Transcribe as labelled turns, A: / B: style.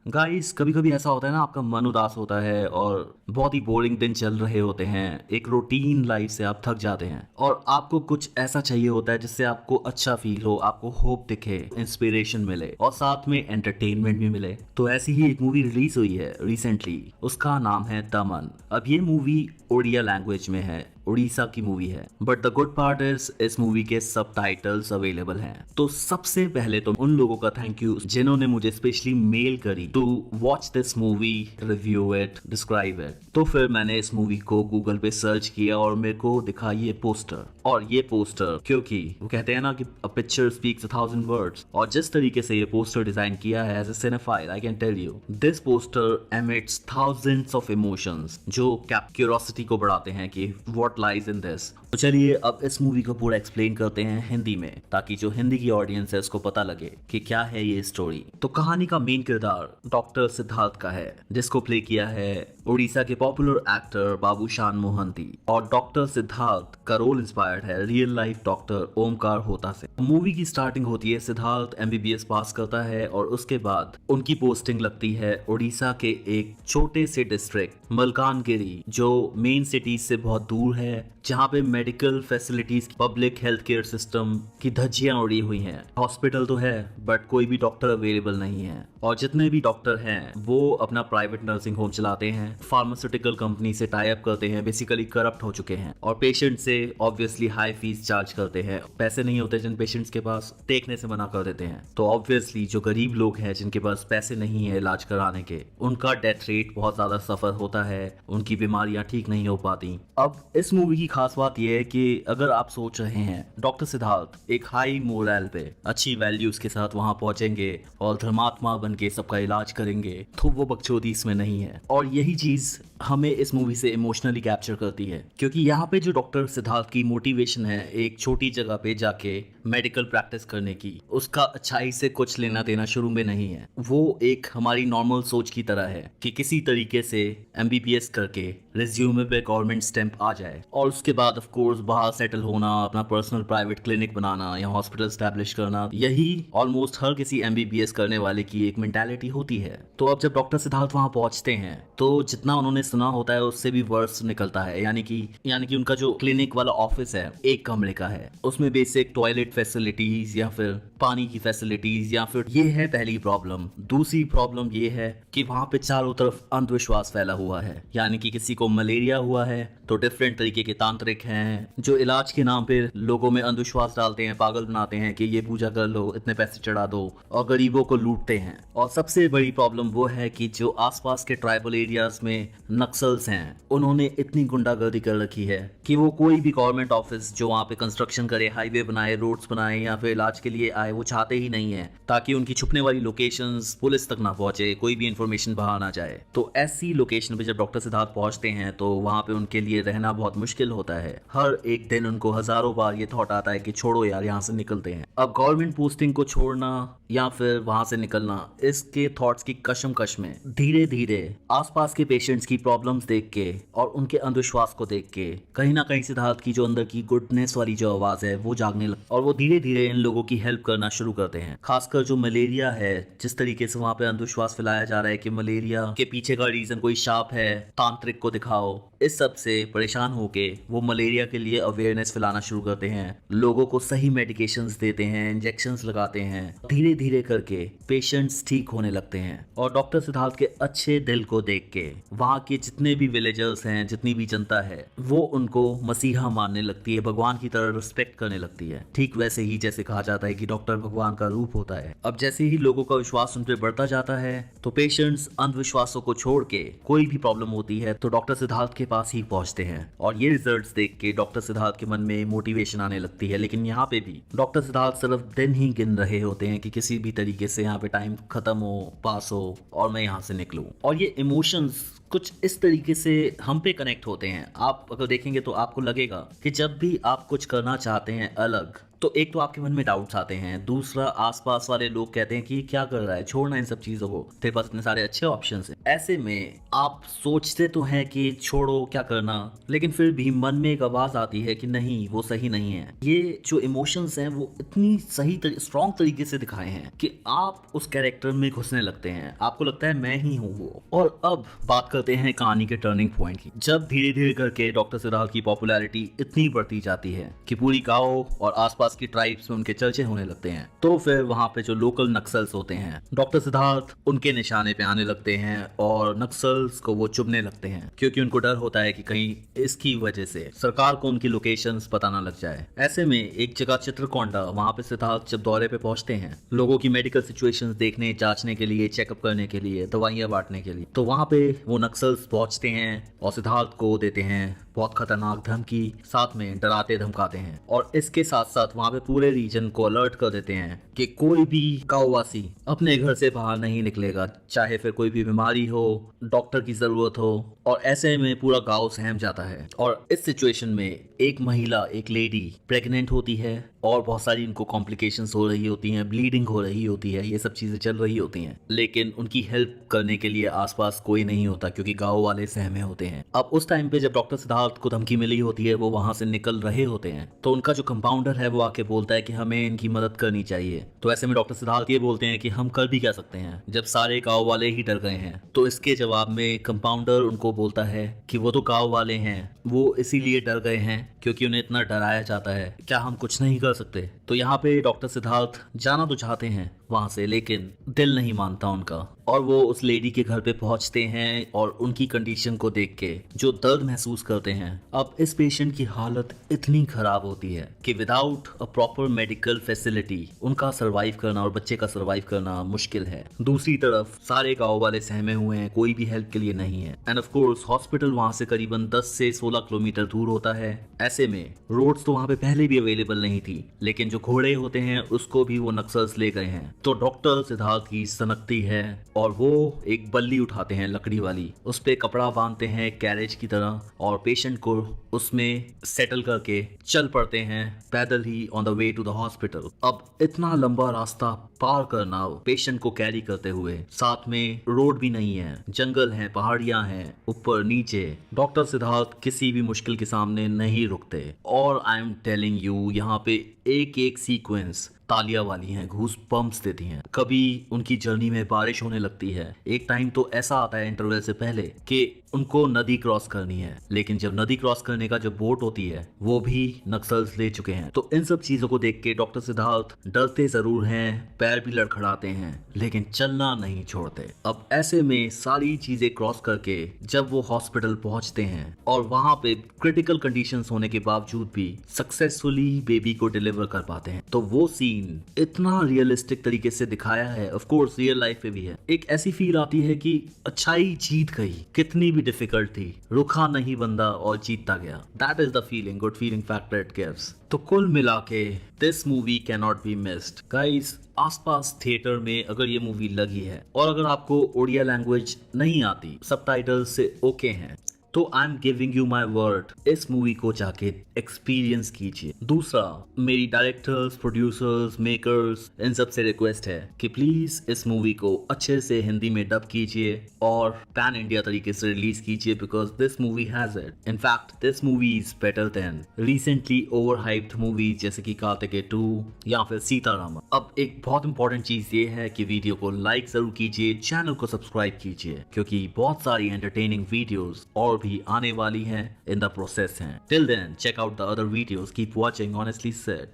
A: Guys कभी कभी ऐसा होता है ना, आपका मन उदास होता है और बहुत ही बोरिंग दिन चल रहे होते हैं। एक रूटीन लाइफ से आप थक जाते हैं और आपको कुछ ऐसा चाहिए होता है जिससे आपको अच्छा फील हो, आपको होप दिखे, इंस्पिरेशन मिले और साथ में एंटरटेनमेंट भी मिले। तो ऐसी ही एक मूवी रिलीज हुई है रिसेंटली, उसका नाम है दमन। अब ये मूवी ओडिया लैंग्वेज में है, उड़ीसा की मूवी है, but the good part is इस मूवी के सबटाइटल्स अवेलेबल हैं। तो सबसे पहले तो उन लोगों का थैंक यू जिन्होंने मुझे स्पेशली मेल करी to watch this movie, review it, describe it. तो फिर मैंने इस मूवी को गूगल पे सर्च किया और मेरे को दिखा ये पोस्टर। और ये पोस्टर, क्योंकि वो कहते हैं ना कि अ पिक्चर स्पीक्स 1,000 वर्ड्स, और जिस तरीके से ये पोस्टर डिजाइन किया है as a cinephile, I can tell you this poster emits thousands of emotions जो क्यूरियोसिटी को बढ़ाते हैं कि व्हाट लाइज इन दिस। तो चलिए अब इस मूवी को पूरा एक्सप्लेन करते हैं हिंदी में, ताकि जो हिंदी की ऑडियंस है उसको पता लगे कि क्या है ये स्टोरी। तो कहानी का मेन किरदार डॉक्टर सिद्धार्थ का है, जिसको प्ले किया है उड़ीसा के पॉपुलर एक्टर बाबूशान मोहंती। और डॉक्टर सिद्धार्थ का रोल इंस्पायर्ड है रियल लाइफ डॉक्टर ओमकार होता से। मूवी की स्टार्टिंग होती है, सिद्धार्थ एमबीबीएस पास करता है और उसके बाद उनकी पोस्टिंग लगती है उड़ीसा के एक छोटे से डिस्ट्रिक्ट मलकानगिरी, जो मेन सिटी से बहुत दूर है, जहाँ पे medical facilities, public health care system की धज्जियां उड़ी हुई हैं। हॉस्पिटल तो है बट कोई भी डॉक्टर अवेलेबल नहीं है, और जितने भी डॉक्टर हैं वो अपना प्राइवेट नर्सिंग होम चलाते हैं, फार्मास्यूटिकल कंपनी से टाई अप करते हैं, बेसिकली करप्ट हो चुके हैं, और पेशेंट से ऑब्वियसली हाई फीस चार्ज करते हैं। पैसे नहीं होते जिन पेशेंट्स के पास, देखने से मना कर देते हैं। तो ऑब्वियसली जो गरीब लोग हैं जिनके पास पैसे नहीं है इलाज कराने के, उनका डेथ रेट बहुत ज्यादा सफर होता है, उनकी बीमारियां ठीक नहीं हो पाती। अब इस मूवी की खास बात यह है कि अगर आप सोच रहे हैं डॉक्टर सिद्धार्थ एक हाई मोरल पे, अच्छी वैल्यूज के साथ वहां पहुंचेंगे और धर्मात्मा बन के सबका इलाज करेंगे, तो वो बकचोदी इसमें नहीं है। और यही चीज हमें इस मूवी से इमोशनली कैप्चर करती है, क्योंकि यहाँ पे जो डॉक्टर सिद्धार्थ की मोटिवेशन है एक छोटी जगह पे जाके मेडिकल प्रैक्टिस करने की, उसका अच्छाई से कुछ लेना देना शुरू में नहीं है। वो एक हमारी नॉर्मल सोच की तरह है कि किसी तरीके से एमबीबीएस करके रिज्यूमे पे गवर्नमेंट स्टैंप आ जाए और उसके बाद ऑफ कोर्स बाहर सेटल होना, अपना पर्सनल प्राइवेट क्लिनिक बनाना या हॉस्पिटल स्टैब्लिश करना, यही ऑलमोस्ट हर किसी एमबीबीएस करने वाले की एक मेंटालिटी होती है। तो अब जब डॉक्टर सिद्धार्थ वहां पहुंचते हैं तो जितना उन्होंने सुना होता है उससे भी वर्स निकलता है। यानी कि उनका जो क्लिनिक वाला ऑफिस है एक कमरे का है, उसमें बेसिक टॉयलेट फैसिलिटीज या फिर पानी की फैसिलिटीज या फिर, ये है पहली प्रॉब्लम। दूसरी प्रॉब्लम ये है कि वहां पे चारों तरफ अंधविश्वास फैला हुआ है। यानी कि किसी को मलेरिया हुआ है तो डिफरेंट तरीके के तांत्रिक हैं जो इलाज के नाम पे लोगों में अंधविश्वास डालते हैं, पागल बनाते हैं कि ये पूजा कर लो, इतने पैसे चढ़ा दो, और गरीबों को लूटते हैं। और सबसे बड़ी प्रॉब्लम वो है कि जो आसपास के ट्राइबल एरियाज में नक्सल्स हैं, उन्होंने इतनी गुंडागर्दी कर रखी है कि वो कोई भी गवर्नमेंट ऑफिस जो वहाँ पे कंस्ट्रक्शन करे, हाईवे बनाए, रोड्स बनाए या फिर इलाज के लिए आए, वो चाहते ही नहीं है ताकि उनकी छुपने वाली लोकेशंस पुलिस तक ना पहुंचे, कोई भी इंफॉर्मेशन बाहर ना जाए। तो ऐसी लोकेशन पे जब डॉक्टर सिद्धार्थ पहुंचते हैं तो वहां पे उनके लिए रहना बहुत मुश्किल होता है। हर एक दिन उनको हजारों बार ये थॉट आता है कि छोड़ो यार, यहाँ से निकलते हैं। अब गवर्नमेंट पोस्टिंग को छोड़ना या फिर वहां से निकलना, इसके थॉट्स की कशमकश में धीरे धीरे आसपास के पेशेंट्स की प्रॉब्लम्स देख के और उनके अंधविश्वास को देख के कहीं ना कहीं सिद्धार्थ की जो अंदर की गुडनेस वाली जो आवाज है वो जागने लग, और वो धीरे धीरे इन लोगों की हेल्प करना शुरू करते हैं। खासकर जो मलेरिया है, जिस तरीके से वहां पे अंधविश्वास फैलाया जा रहा है कि मलेरिया के पीछे का रीजन कोई सांप है, तांत्रिक को दिखाओ, इस सब से परेशान होके वो मलेरिया के लिए अवेयरनेस फैलाना शुरू करते हैं, लोगों को सही मेडिकेशंस देते हैं, इंजेक्शंस लगाते हैं। धीरे धीरे करके पेशेंट्स ठीक होने लगते हैं और डॉक्टर सिद्धार्थ के अच्छे दिल को देख के वहां के जितने भी विलेजर्स हैं, जितनी भी जनता है, वो उनको मसीहा मानने लगती है, भगवान की तरह रिस्पेक्ट करने लगती है। ठीक वैसे ही जैसे कहा जाता है कि डॉक्टर भगवान का रूप होता है। अब जैसे ही लोगों का विश्वास उन पर बढ़ता जाता है तो पेशेंट्स अंधविश्वासों को छोड़ के कोई भी प्रॉब्लम होती है तो डॉक्टर सिद्धार्थ के पास ही पहुंचते हैं, और ये रिजल्ट्स देख के डॉक्टर सिद्धार्थ के मन में मोटिवेशन आने लगती है। लेकिन यहाँ पे भी डॉक्टर सिद्धार्थ सिर्फ दिन ही गिन रहे होते हैं कि किसी भी तरीके से यहाँ पे टाइम खत्म हो, पास हो और मैं यहाँ से निकलूं। और ये इमोशंस कुछ इस तरीके से हम पे कनेक्ट होते हैं। आप अगर देखेंगे तो आपको लगेगा कि जब भी आप कुछ करना चाहते हैं अलग, तो एक तो आपके मन में डाउट्स आते हैं, दूसरा आसपास वाले लोग कहते हैं कि ये क्या कर रहा है, छोड़ना इन सब चीजों को, तेरे पास इतने सारे अच्छे ऑप्शंस हैं। ऐसे में आप सोचते तो हैं कि छोड़ो क्या करना, लेकिन फिर भी मन में एक आवाज आती है कि नहीं, वो सही नहीं है। ये जो इमोशंस हैं वो इतनी स्ट्रॉन्ग तरीके से दिखाए हैं कि आप उस कैरेक्टर में घुसने लगते हैं, आपको लगता है मैं ही हूँ वो। और अब बात करते हैं कहानी के टर्निंग पॉइंट की। जब धीरे धीरे करके डॉक्टर सिद्धार्थ की पॉपुलैरिटी इतनी बढ़ती जाती है कि पूरी गांव और आसपास की ट्राइब्स में उनके चर्चे होने लगते हैं, तो फिर वहां पे जो लोकल नक्सल्स होते हैं डॉक्टर सिद्धार्थ उनके निशाने पे आने लगते हैं और नक्सल्स को वो चुभने लगते हैं, क्योंकि उनको डर होता है कि कहीं इसकी वजह से सरकार को उनकी लोकेशंस पता ना लग जाए। ऐसे में एक जगह चित्रकोंडा, वहां पे सिद्धार्थ जब दौरे पे पहुंचते हैं लोगों की मेडिकल सिचुएशंस देखने, जांचने के लिए, चेकअप करने के लिए, दवाइयां बांटने के लिए, तो वहां पे वो नक्सल्स पहुंचते हैं और सिद्धार्थ को देते हैं बहुत खतरनाक धमकी, साथ में डराते धमकाते हैं। और इसके साथ साथ वहां पे पूरे रीजन को अलर्ट कर देते हैं कि कोई भी गांववासी अपने घर से बाहर नहीं निकलेगा, चाहे फिर कोई भी बीमारी हो, डॉक्टर की जरूरत हो। और ऐसे में पूरा गांव सहम जाता है। और इस सिचुएशन में एक महिला, एक लेडी प्रेग्नेंट होती है और बहुत सारी उनको कॉम्प्लिकेशंस हो रही होती हैं, ब्लीडिंग हो रही होती है, ये सब चीजें चल रही होती हैं, लेकिन उनकी हेल्प करने के लिए आसपास कोई नहीं होता क्योंकि गांव वाले सहमे होते हैं। अब उस टाइम पे जब डॉक्टर सिद्धार्थ को धमकी मिली होती है, वो वहां से निकल रहे होते हैं, तो उनका जो कंपाउंडर है वो आके बोलता है कि हमें इनकी मदद करनी चाहिए। तो ऐसे में डॉक्टर सिद्धार्थ ये बोलते हैं कि हम कर भी क्या सकते हैं जब सारे गांव वाले ही डर गए हैं। तो इसके जवाब में कंपाउंडर उनको बोलता है कि वो तो गांव वाले हैं, वो इसीलिए डर गए हैं क्योंकि उन्हें इतना डराया जाता है, क्या हम कुछ नहीं कर सकते। तो यहाँ पे डॉक्टर सिद्धार्थ जाना तो चाहते हैं वहां से, लेकिन दिल नहीं मानता उनका, और वो उस लेडी के घर पे पहुंचते हैं और उनकी कंडीशन को देख के जो दर्द महसूस करते हैं। अब इस पेशेंट की हालत इतनी खराब होती है कि without a proper medical facility उनका सरवाइव करना और बच्चे का सरवाइव करना मुश्किल है। दूसरी तरफ सारे गांव वाले सहमे हुए हैं, कोई भी हेल्प के लिए नहीं है। एंड ऑफ कोर्स हॉस्पिटल वहां से करीबन 10 से 16 किलोमीटर दूर होता है। ऐसे में रोड्स तो वहां पे पहले भी अवेलेबल नहीं थी, लेकिन जो घोड़े होते हैं उसको भी वो नक्सल्स ले गए हैं। तो डॉक्टर सिद्धार्थ की सनकती है और वो एक बल्ली उठाते हैं लकड़ी वाली, उस पे कपड़ा बांधते हैं कैरेज की तरह और पेशेंट को उसमें सेटल करके चल पड़ते हैं पैदल ही on the way to the hospital. अब इतना लंबा रास्ता पार करना पेशेंट को कैरी करते हुए, साथ में रोड भी नहीं है, जंगल है, पहाड़ियां हैं, ऊपर नीचे, डॉक्टर सिद्धार्थ किसी भी मुश्किल के सामने नहीं रुकते। और आई एम टेलिंग यू, यहाँ पे एक एक सीक्वेंस तालियां वाली हैं, घूस पंप्स देती हैं। कभी उनकी जर्नी में बारिश होने लगती है, एक टाइम तो ऐसा आता है इंटरवल से पहले कि उनको नदी क्रॉस करनी है, लेकिन जब नदी क्रॉस करने का जो बोट होती है वो भी नक्सल्स ले चुके हैं। तो इन सब चीजों को देख के डॉक्टर सिद्धार्थ डरते जरूर हैं, पैर भी लड़खड़ाते हैं, लेकिन चलना नहीं छोड़ते। अब ऐसे में सारी चीजें क्रॉस करके जब वो हॉस्पिटल पहुंचते हैं और वहां पे क्रिटिकल कंडीशंस होने के बावजूद भी सक्सेसफुली बेबी को डिलीवर कर पाते हैं, तो वो सीन इतना रियलिस्टिक तरीके से दिखाया है। ऑफ कोर्स रियल लाइफ में भी है। एक ऐसी फील आती है कि अच्छाई जीत गई, कितनी भी डिफिकल्ट थी, रुका नहीं बंदा और जीतता गया। That is the feeling, good feeling factor it gives. तो कुल मिला के this movie can not be missed guys. आसपास थिएटर में अगर ये मूवी लगी है और अगर आपको ओडिया लैंग्वेज नहीं आती, सबटाइटल से ओके हैं, तो I am giving you my word, इस मूवी को जाके एक्सपीरियंस कीजिए। दूसरा, मेरी डायरेक्टर्स, प्रोड्यूसर्स, मेकर्स, इन सब से रिक्वेस्ट है कि प्लीज इस मूवी को अच्छे से हिंदी में डब कीजिए और पैन इंडिया तरीके से रिलीज कीजिए, because this movie has it. In fact this movie is better than recently over hyped movie जैसे कि कार्तिकेय 2 या फिर सीतारामन। अब एक बहुत इंपॉर्टेंट चीज ये है कि वीडियो को लाइक जरूर कीजिए, चैनल को सब्सक्राइब कीजिए, क्योंकि बहुत सारी एंटरटेनिंग वीडियोस और भी आने वाली हैं, इन द प्रोसेस हैं। Till then check out the other videos. Keep watching Honestly Said.